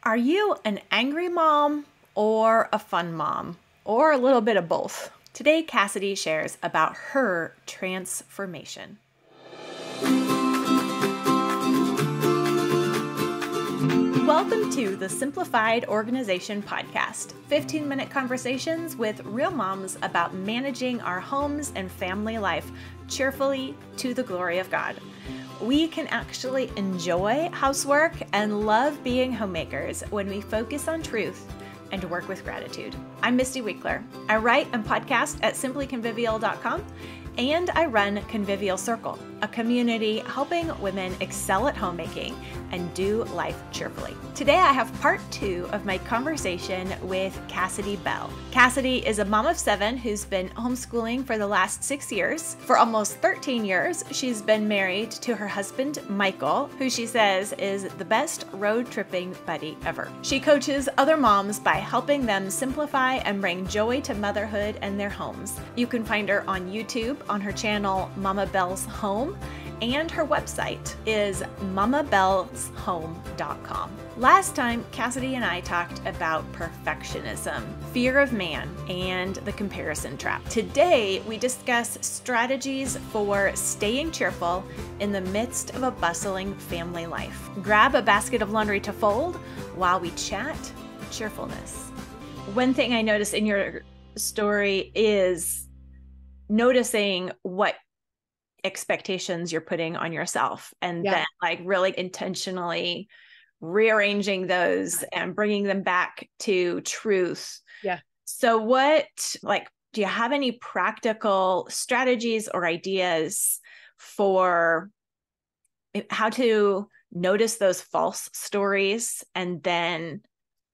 Are you an angry mom or a fun mom or a little bit of both? Today, Cassidy shares about her transformation. Welcome to the Simplified Organization Podcast, 15-minute conversations with real moms about managing our homes and family life cheerfully to the glory of God. We can actually enjoy housework and love being homemakers when we focus on truth and work with gratitude. I'm Misty Winkler. I write and podcast at simplyconvivial.com, and I run Convivial Circle, a community helping women excel at homemaking and do life cheerfully. Today, I have part 2 of my conversation with Cassidy Bell. Cassidy is a mom of 7 who's been homeschooling for the last 6 years. For almost 13 years, she's been married to her husband, Michael, who she says is the best road tripping buddy ever. She coaches other moms by helping them simplify and bring joy to motherhood and their homes. You can find her on YouTube on her channel, Mama Bell's Home, and her website is mamabellshome.com. Last time, Cassidy and I talked about perfectionism, fear of man, and the comparison trap. Today, we discuss strategies for staying cheerful in the midst of a bustling family life. Grab a basket of laundry to fold while we chat cheerfulness. One thing I noticed in your story is noticing what expectations you're putting on yourself, and then like really intentionally rearranging those and bringing them back to truth. Yeah. So do you have any practical strategies or ideas for how to notice those false stories and then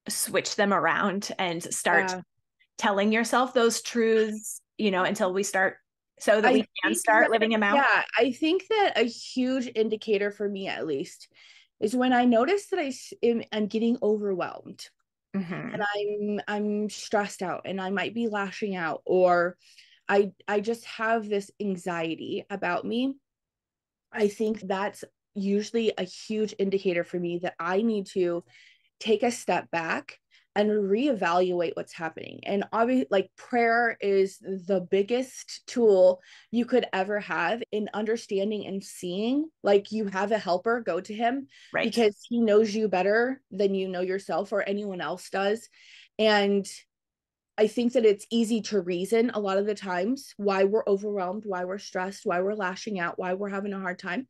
switch them around and start telling yourself those truths, until we start, so that we can start living them out? Yeah, I think that a huge indicator for me, at least, is when I notice that I'm getting overwhelmed, and I'm stressed out, and I might be lashing out, or I just have this anxiety about me. I think that's usually a huge indicator for me that I need to take a step back and reevaluate what's happening. And obviously, like, prayer is the biggest tool you could ever have in understanding and seeing. Like, you have a helper, go to him, right? Because he knows you better than you know yourself or anyone else does. And I think that it's easy to reason a lot of the times why we're overwhelmed, why we're stressed, why we're lashing out, why we're having a hard time.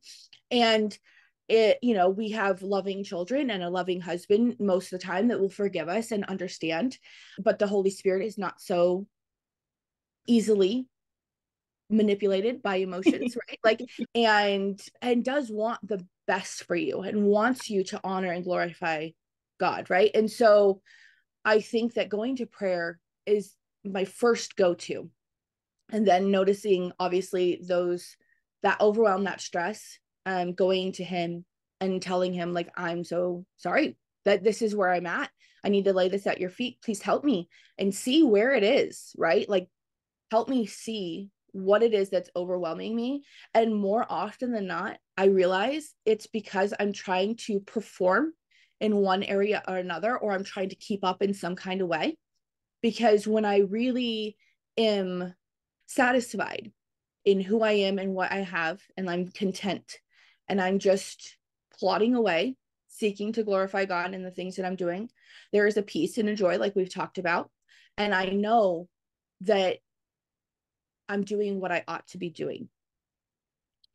And we have loving children and a loving husband most of the time that will forgive us and understand, but the Holy Spirit is not so easily manipulated by emotions, right? Like, and does want the best for you and wants you to honor and glorify God, right? And so I think that going to prayer is my first go-to, and then noticing obviously that overwhelm, that stress, going to him and telling him, like, I'm so sorry that this is where I'm at. I need to lay this at your feet. Please help me and see where it is, right? Like, help me see what it is that's overwhelming me. And more often than not, I realize it's because I'm trying to perform in one area or another, or I'm trying to keep up in some kind of way. Because when I really am satisfied in who I am and what I have, and I'm content, and I'm just plodding away, seeking to glorify God in the things that I'm doing, there is a peace and a joy, like we've talked about. And I know that I'm doing what I ought to be doing.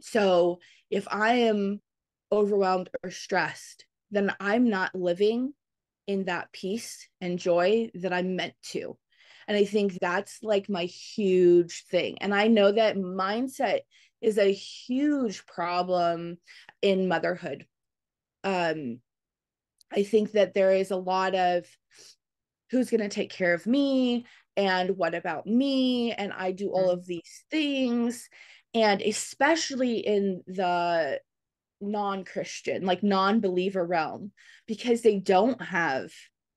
So if I am overwhelmed or stressed, then I'm not living in that peace and joy that I'm meant to. And I think that's like my huge thing. And I know that mindset is a huge problem in motherhood. I think that there is a lot of who's going to take care of me, and what about me, and I do all of these things. And especially in the non-Christian, like non-believer realm, because they don't have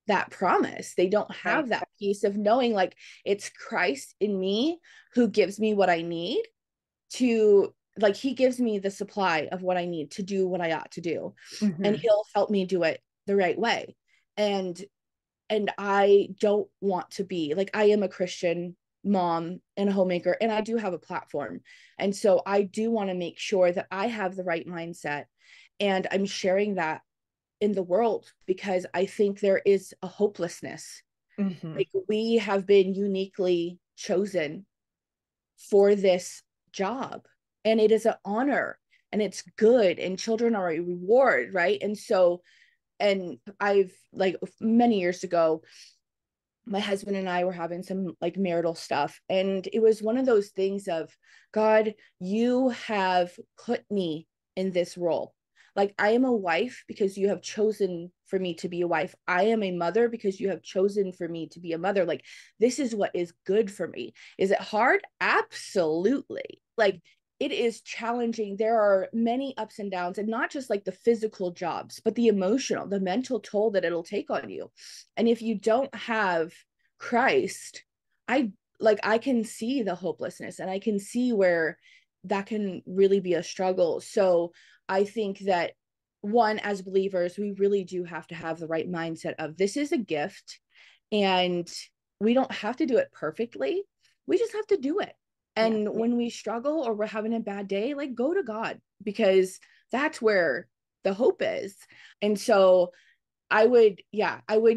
that promise. They don't have that piece of knowing, like, it's Christ in me who gives me what I need to, like, he gives me the supply of what I need to do what I ought to do. And he'll help me do it the right way. And I don't want to be like, I am a Christian mom and a homemaker, and I do have a platform. And so I do want to make sure that I have the right mindset, and I'm sharing that in the world, because I think there is a hopelessness. Mm-hmm. Like, we have been uniquely chosen for this job, and it is an honor, and it's good, and children are a reward, right? And so, and I've, like, many years ago, my husband and I were having some like marital stuff, and it was one of those things of, God, you have put me in this role. Like, I am a wife because you have chosen for me to be a wife. I am a mother because you have chosen for me to be a mother. Like, this is what is good for me. Is it hard? Absolutely. Like, it is challenging. There are many ups and downs, and not just like the physical jobs, but the emotional, the mental toll that it'll take on you. And if you don't have Christ, I can see the hopelessness, and I can see where that can really be a struggle. So I think that, one, as believers, we really do have to have the right mindset of, this is a gift, and we don't have to do it perfectly. We just have to do it. Yeah. And when we struggle or we're having a bad day, like, go to God, because that's where the hope is. And so I would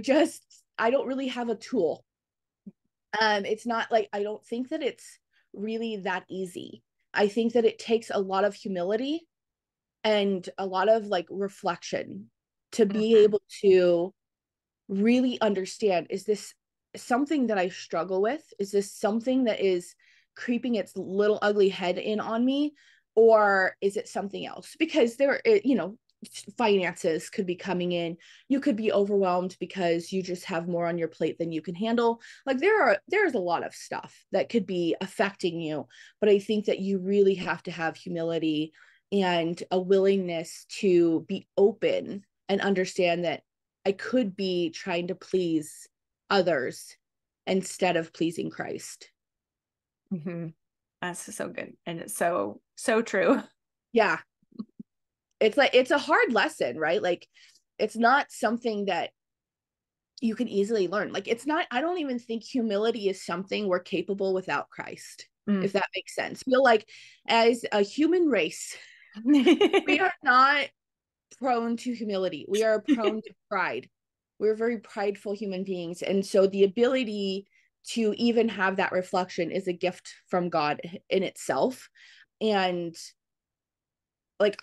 just, I don't really have a tool. It's not like, I don't think that it's really that easy. I think that it takes a lot of humility and a lot of like reflection to be Mm-hmm. able to really understand, is this something that I struggle with? Is this something that is creeping its little ugly head in on me? Or is it something else? Because there, finances could be coming in. You could be overwhelmed because you just have more on your plate than you can handle. Like, there's a lot of stuff that could be affecting you. But I think that you really have to have humility and a willingness to be open and understand that I could be trying to please others instead of pleasing Christ. Mm-hmm. That's so good. And it's so, so true. Yeah. It's like, it's a hard lesson, right? Like, it's not something that you can easily learn. Like, it's not, I don't even think humility is something we're capable without Christ, Mm. if that makes sense. I feel like, as a human race, we are not prone to humility. We are prone to pride. We're very prideful human beings. And so the ability to even have that reflection is a gift from God in itself. And like,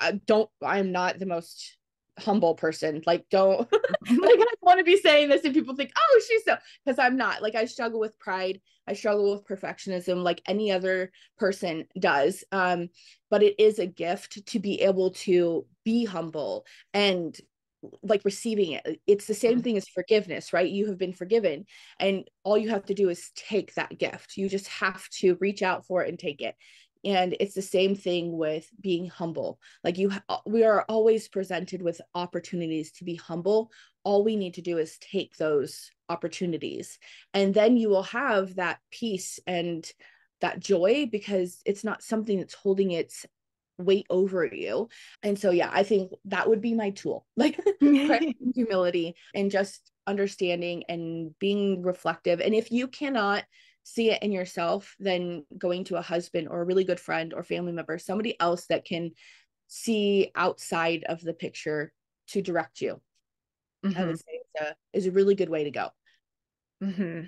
I'm not the most humble person. Like, don't, like, I don't want to be saying this and people think, oh, she's so, because I'm not. Like, I struggle with pride. I struggle with perfectionism like any other person does. But it is a gift to be able to be humble and like receiving it. It's the same thing as forgiveness, right? You have been forgiven, and all you have to do is take that gift. You just have to reach out for it and take it. And it's the same thing with being humble. Like, we are always presented with opportunities to be humble. All we need to do is take those opportunities, and then you will have that peace and that joy, because it's not something that's holding its weight over you. And so, yeah, I think that would be my tool, like, prayer, humility, and just understanding and being reflective. And if you cannot see it in yourself, then going to a husband or a really good friend or family member, somebody else that can see outside of the picture to direct you, I Mm-hmm. would say is a really good way to go. Mm-hmm.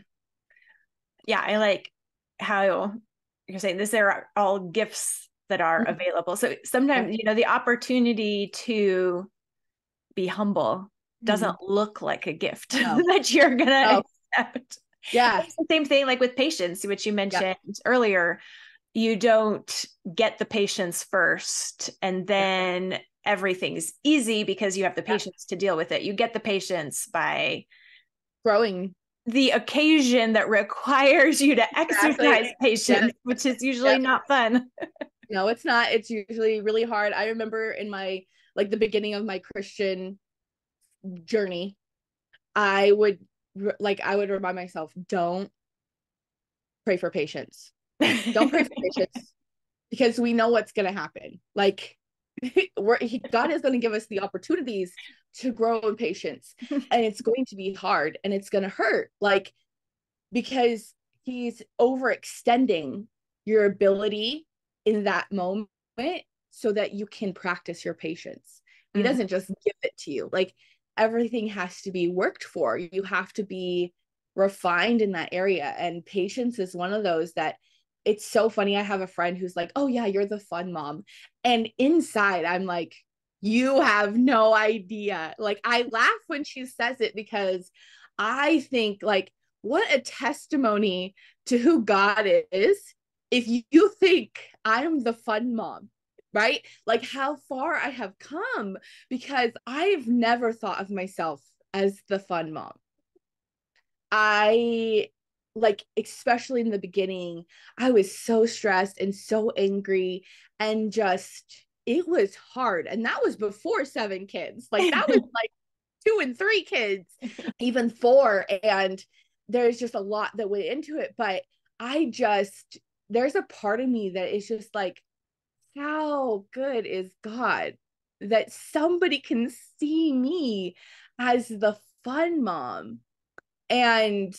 Yeah, I like how you're saying this. There are all gifts that are available. So sometimes, the opportunity to be humble Mhm. doesn't look like a gift No. that you're gonna Oh, accept. yeah. It's the same thing like with patience, which you Yep. mentioned earlier. You don't get the patience first and Yep. then everything's easy because you have the Yep. patience to deal with it. You get the patience by Growing. the occasion that requires you to Exactly. exercise Yes. patience, which is usually Yep. not fun. No, it's not. It's usually really hard. I remember in my, like, the beginning of my Christian journey, I would remind myself, don't pray for patience. Don't pray for patience, because we know what's going to happen. Like, God is going to give us the opportunities to grow in patience, and it's going to be hard and it's going to hurt, like, because he's overextending your ability in that moment so that you can practice your patience. He doesn't just give it to you. Like, everything has to be worked for. You have to be refined in that area. And patience is one of those that, it's so funny. I have a friend who's like, oh yeah, you're the fun mom. And inside I'm like, you have no idea. Like, I laugh when she says it because I think, like, what a testimony to who God is if you think I'm the fun mom, right? Like, how far I have come, because I've never thought of myself as the fun mom. I, like, especially in the beginning, I was so stressed and so angry, and just, it was hard. And that was before 7 kids. Like, that was like 2 and 3 kids, even 4. And there's just a lot that went into it. But there's a part of me that is just like, how good is God that somebody can see me as the fun mom? And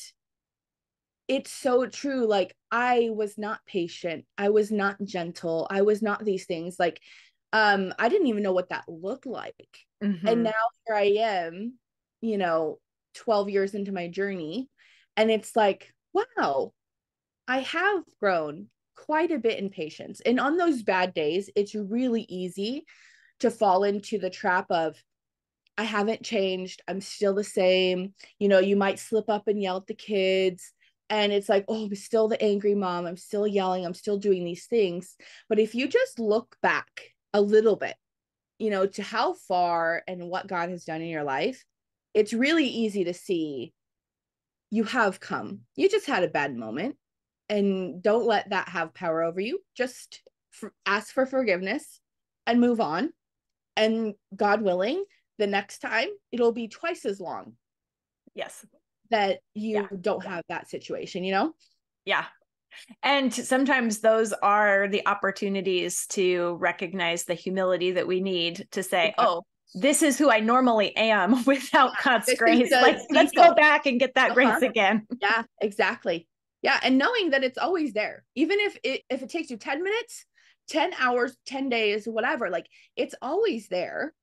it's so true. Like, I was not patient. I was not gentle. I was not these things. Like, I didn't even know what that looked like. And now here I am, 12 years into my journey. And it's like, wow, I have grown quite a bit in patience. And on those bad days, it's really easy to fall into the trap of, I haven't changed. I'm still the same. You might slip up and yell at the kids. And it's like, oh, I'm still the angry mom. I'm still yelling. I'm still doing these things. But if you just look back a little bit, to how far and what God has done in your life, it's really easy to see you have come. You just had a bad moment, and don't let that have power over you. Just ask for forgiveness and move on. And God willing, the next time it'll be twice as long. Yes. That you don't have that situation, Yeah. And sometimes those are the opportunities to recognize the humility that we need to say, oh, this is who I normally am without God's grace. Let's go back and get that grace again. Yeah, exactly. Yeah. And knowing that it's always there, even if it takes you 10 minutes, 10 hours, 10 days, whatever, like, it's always there.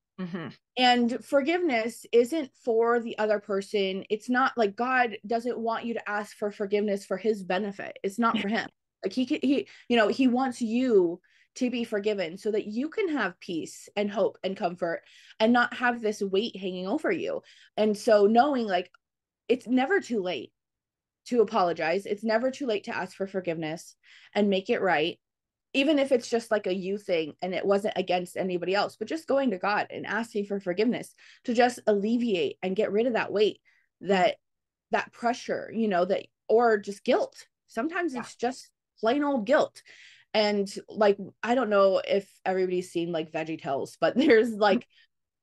And forgiveness isn't for the other person. It's not like, God doesn't want you to ask for forgiveness for his benefit. It's not for him. Like, he wants you to be forgiven so that you can have peace and hope and comfort and not have this weight hanging over you. And so knowing, like, it's never too late to apologize. It's never too late to ask for forgiveness and make it right. Even if it's just like a you thing and it wasn't against anybody else, but just going to God and asking for forgiveness to just alleviate and get rid of that weight, that pressure, that, or just guilt. Sometimes it's just plain old guilt. And, like, I don't know if everybody's seen like VeggieTales, but there's like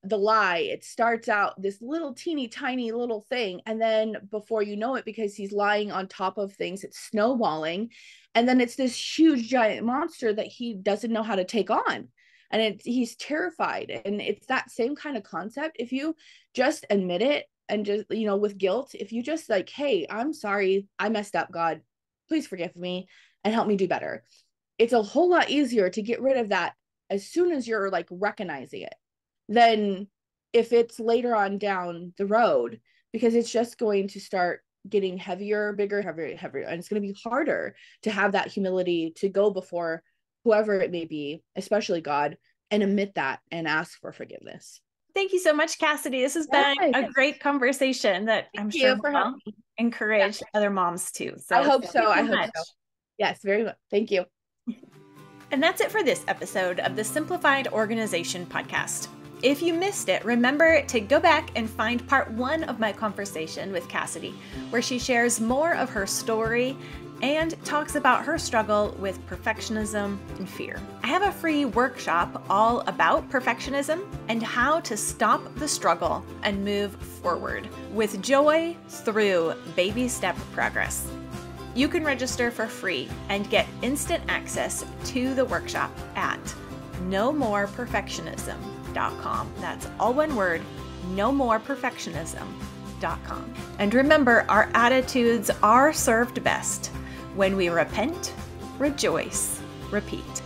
The Lie. It starts out this little teeny tiny little thing, and then before you know it, because he's lying on top of things, it's snowballing, and then it's this huge giant monster that he doesn't know how to take on, and he's terrified. And it's that same kind of concept. If you just admit it, and just, with guilt, if you just like, hey, I'm sorry, I messed up, God, please forgive me and help me do better, it's a whole lot easier to get rid of that as soon as you're like recognizing it, than if it's later on down the road, because it's just going to start getting heavier, bigger, heavier, and it's going to be harder to have that humility to go before whoever it may be, especially God, and admit that and ask for forgiveness. Thank you so much, Cassidy. This has been a great conversation that I'm sure will encourage other moms too. So I hope so. I hope so. Yes, very much. Thank you. And that's it for this episode of the Simplified Organization podcast. If you missed it, remember to go back and find part 1 of my conversation with Cassidy, where she shares more of her story and talks about her struggle with perfectionism and fear. I have a free workshop all about perfectionism and how to stop the struggle and move forward with joy through baby step progress. You can register for free and get instant access to the workshop at nomoreperfectionism.com. That's all one word, nomoreperfectionism.com. And remember, our attitudes are served best when we repent, rejoice, repeat.